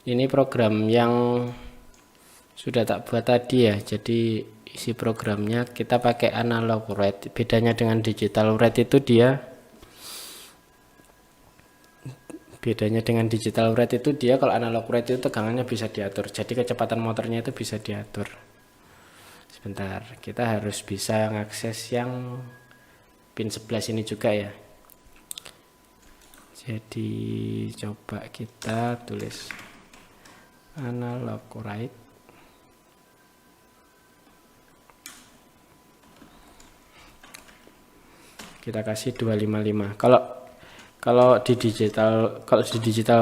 Ini program yang sudah tak buat tadi ya. Jadi isi programnya kita pakai analog write. Bedanya dengan digital write itu kalau analog write itu tegangannya bisa diatur. Jadi kecepatan motornya itu bisa diatur. Sebentar, kita harus bisa mengakses yang pin 11 ini juga ya. Jadi coba kita tulis analog write. Kita kasih 255. Kalau di digital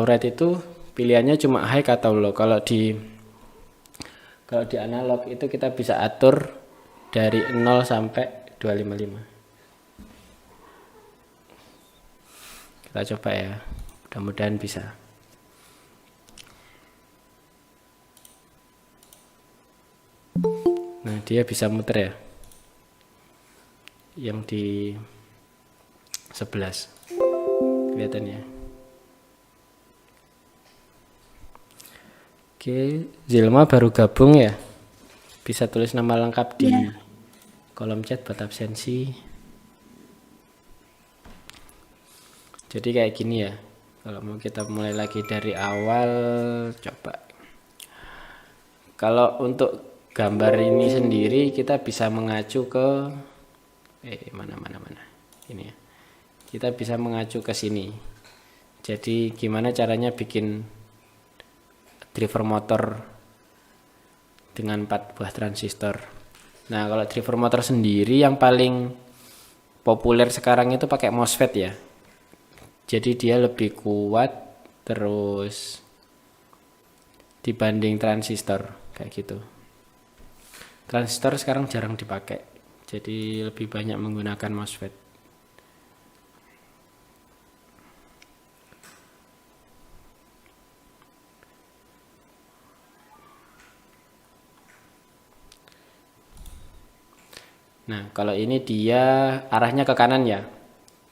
write itu pilihannya cuma high atau low. Kalau di analog itu kita bisa atur dari 0 sampai 255. Kita coba ya, mudah-mudahan bisa. Nah, dia bisa muter ya, yang di 11 kelihatan ya. Oke, Zilma baru gabung ya, bisa tulis nama lengkap di kolom chat buat absensi. Jadi kayak gini ya, kalau mau kita mulai lagi dari awal, coba. Kalau untuk gambar ini sendiri kita bisa mengacu ke mana ini ya. Kita bisa mengacu ke sini. Jadi gimana caranya bikin driver motor dengan 4 buah transistor. Nah, kalau driver motor sendiri yang paling populer sekarang itu pakai MOSFET ya. Jadi dia lebih kuat terus dibanding transistor kayak gitu. Transistor sekarang jarang dipakai. Jadi lebih banyak menggunakan MOSFET. Nah, kalau ini dia arahnya ke kanan ya.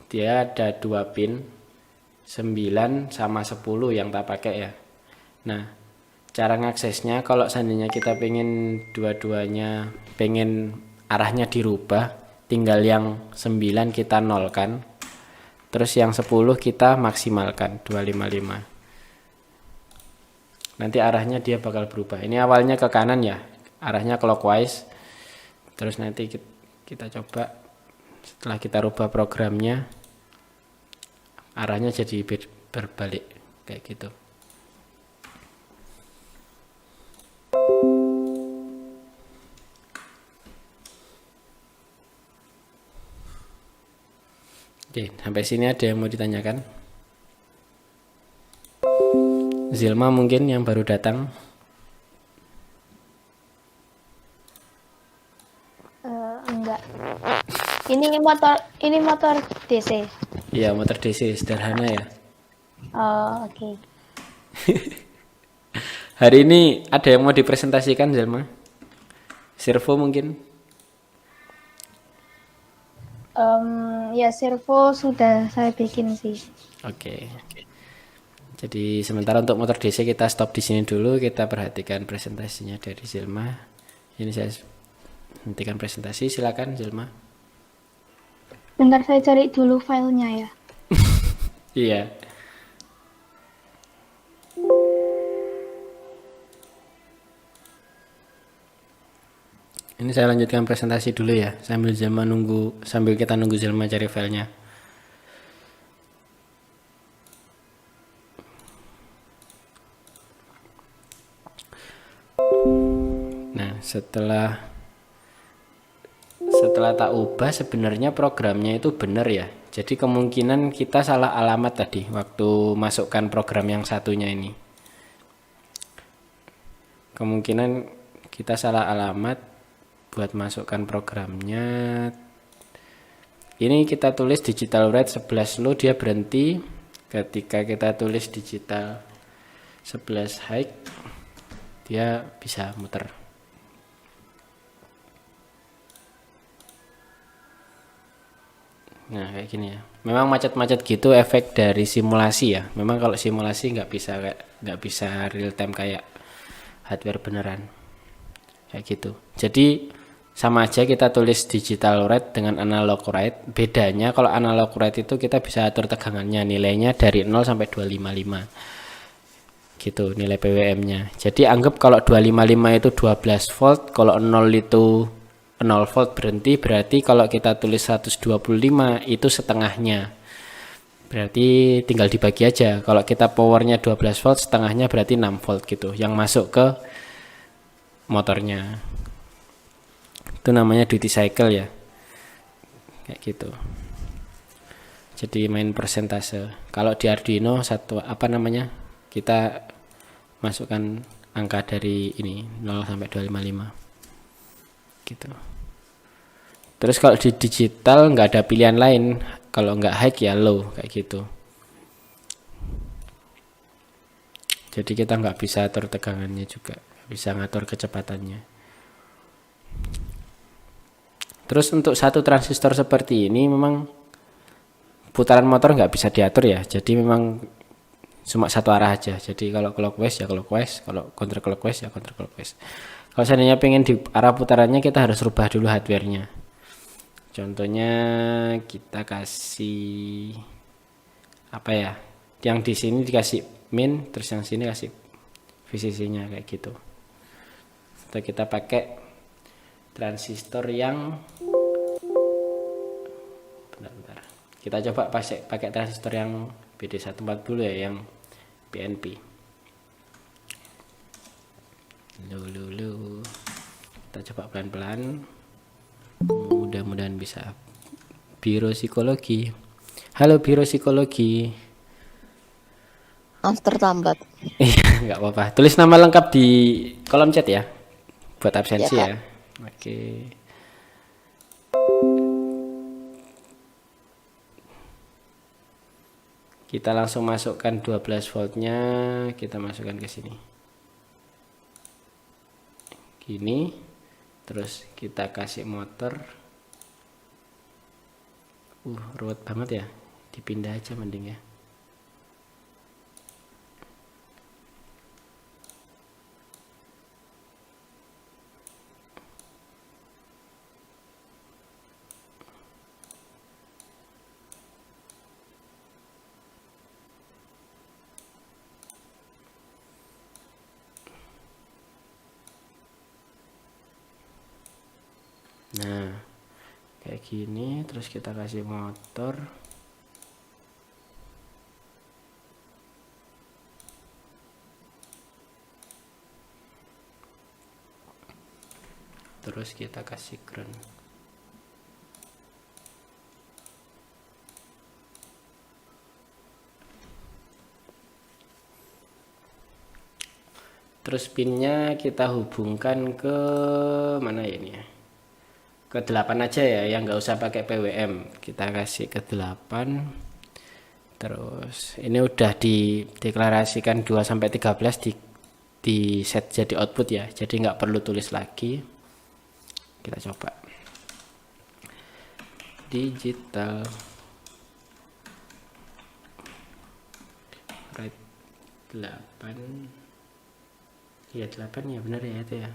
Dia ada 2 pin, 9 sama 10 yang tak pakai ya. Nah, cara ngaksesnya kalau seandainya kita pengen dua-duanya, pengen arahnya dirubah, tinggal yang 9 kita nolkan, terus yang 10 kita maksimalkan 255. Nanti arahnya dia bakal berubah. Ini awalnya ke kanan ya, arahnya clockwise. Terus nanti kita coba setelah kita rubah programnya, arahnya jadi berbalik kayak gitu. Oke, sampai sini ada yang mau ditanyakan? Zilma mungkin yang baru datang. Enggak. Ini motor DC. Iya, motor DC sederhana ya. Oh, oke. Hari ini ada yang mau dipresentasikan, Zilma? Servo mungkin? Ya servo sudah saya bikin sih. Oke. Jadi sementara untuk motor DC kita stop di sini dulu, kita perhatikan presentasinya dari Zilma. Ini saya hentikan presentasi, silakan Zilma. Bentar saya cari dulu filenya ya. Iya. Ini saya lanjutkan presentasi dulu ya, sambil kita nunggu Zilma cari filenya. Nah, setelah tak ubah sebenarnya programnya itu benar ya. Jadi kemungkinan kita salah alamat tadi waktu masukkan program yang satunya ini. Kemungkinan kita salah alamat buat masukkan programnya. Ini kita tulis digital write 11 low, dia berhenti ketika kita tulis digital 11 high, dia bisa muter. Nah, kayak gini ya. Memang macet-macet gitu efek dari simulasi ya. Memang kalau simulasi nggak bisa real time kayak hardware beneran kayak gitu. Jadi sama aja kita tulis digital write dengan analog write. Bedanya kalau analog write itu kita bisa atur tegangannya, nilainya dari 0 sampai 255 gitu nilai PWM-nya. Jadi anggap kalau 255 itu 12 volt, kalau 0 itu 0 volt berarti kalau kita tulis 125 itu setengahnya. Berarti tinggal dibagi aja. Kalau kita powernya 12 volt, setengahnya berarti 6 volt gitu yang masuk ke motornya. Itu namanya duty cycle ya. Kayak gitu. Jadi main persentase. Kalau di Arduino kita masukkan angka dari ini 0 sampai 255 gitu. Terus kalau di digital nggak ada pilihan lain, kalau nggak high ya low kayak gitu. Jadi kita nggak bisa atur tegangannya juga, bisa ngatur kecepatannya. Terus untuk satu transistor seperti ini memang putaran motor nggak bisa diatur ya, jadi memang cuma satu arah aja. Jadi kalau clockwise ya clockwise, kalau counterclockwise ya counterclockwise. Kalau seandainya pengen di arah putarannya kita harus rubah dulu hardware-nya. Contohnya kita kasih apa ya? Yang di sini dikasih min, terus yang sini kasih VCC-nya kayak gitu. Atau kita pakai transistor yang bentar. Kita coba pakai transistor yang BD140 ya, yang PNP. Kita coba pelan-pelan. Mudah-mudahan bisa. Biro psikologi. Halo Biro psikologi. Terlambat. Iya, nggak apa-apa. Tulis nama lengkap di kolom chat ya, buat absensi Ya, ya. Oke. Kita langsung masukkan 12 voltnya, kita masukkan ke sini. Gini, terus kita kasih motor. Ruwet banget ya. Dipindah aja mending ya. Nah, kayak gini, terus kita kasih motor. Terus kita kasih ground. Terus pinnya kita hubungkan ke mana ya ini ya? Ke 8 aja ya, yang nggak usah pakai PWM. Kita kasih ke 8. Terus ini udah dideklarasikan 2 sampai 13 di set jadi output ya. Jadi nggak perlu tulis lagi. Kita coba. Digital write 8. Ya 8 ya, benar ya itu ya.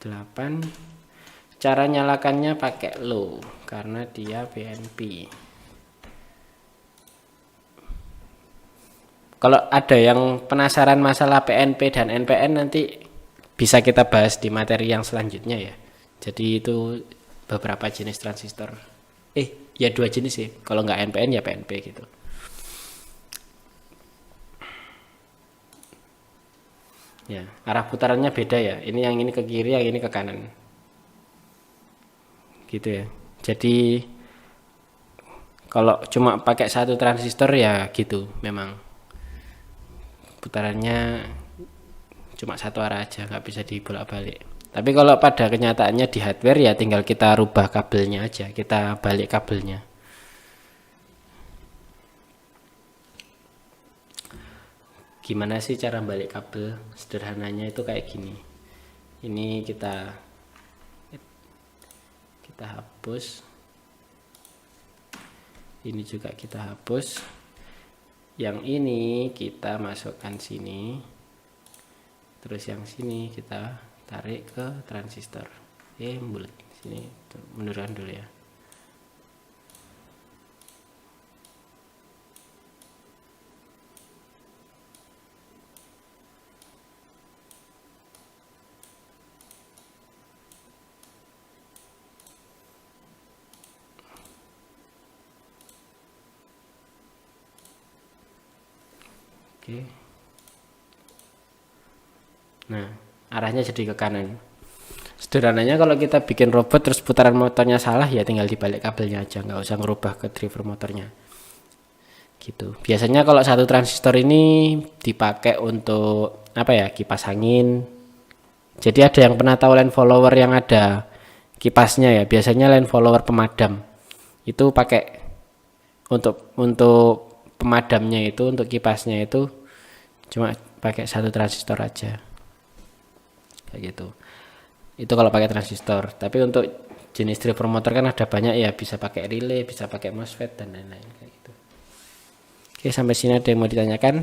8. Cara nyalakannya pakai low karena dia PNP. Kalau ada yang penasaran masalah PNP dan NPN nanti bisa kita bahas di materi yang selanjutnya ya. Jadi itu beberapa jenis transistor. Ya 2 jenis sih. Kalau nggak NPN ya PNP gitu. Ya, arah putarannya beda ya. Ini yang ini ke kiri, yang ini ke kanan. Gitu ya. Jadi kalau cuma pakai satu transistor ya gitu memang. Putarannya cuma satu arah aja, nggak bisa dibolak-balik. Tapi kalau pada kenyataannya di hardware ya tinggal kita rubah kabelnya aja, kita balik kabelnya. Gimana sih cara balik kabel? Sederhananya itu kayak gini. Ini kita hapus. Ini juga kita hapus. Yang ini kita masukkan sini. Terus yang sini kita tarik ke transistor. Bulat. Sini munduran dulu ya. Oke. Nah, arahnya jadi ke kanan. Sederhananya kalau kita bikin robot terus putaran motornya salah, ya tinggal dibalik kabelnya aja, nggak usah ngerubah ke driver motornya. Gitu. Biasanya kalau satu transistor ini dipakai untuk apa ya? Kipas angin. Jadi ada yang pernah tahu line follower yang ada kipasnya ya? Biasanya line follower pemadam. Itu pakai untuk pemadamnya itu, untuk kipasnya itu cuma pakai satu transistor aja, kayak gitu. Itu kalau pakai transistor. Tapi untuk jenis driver motor kan ada banyak ya, bisa pakai relay, bisa pakai MOSFET dan lain-lain kayak gitu. Oke, sampai sini ada yang mau ditanyakan?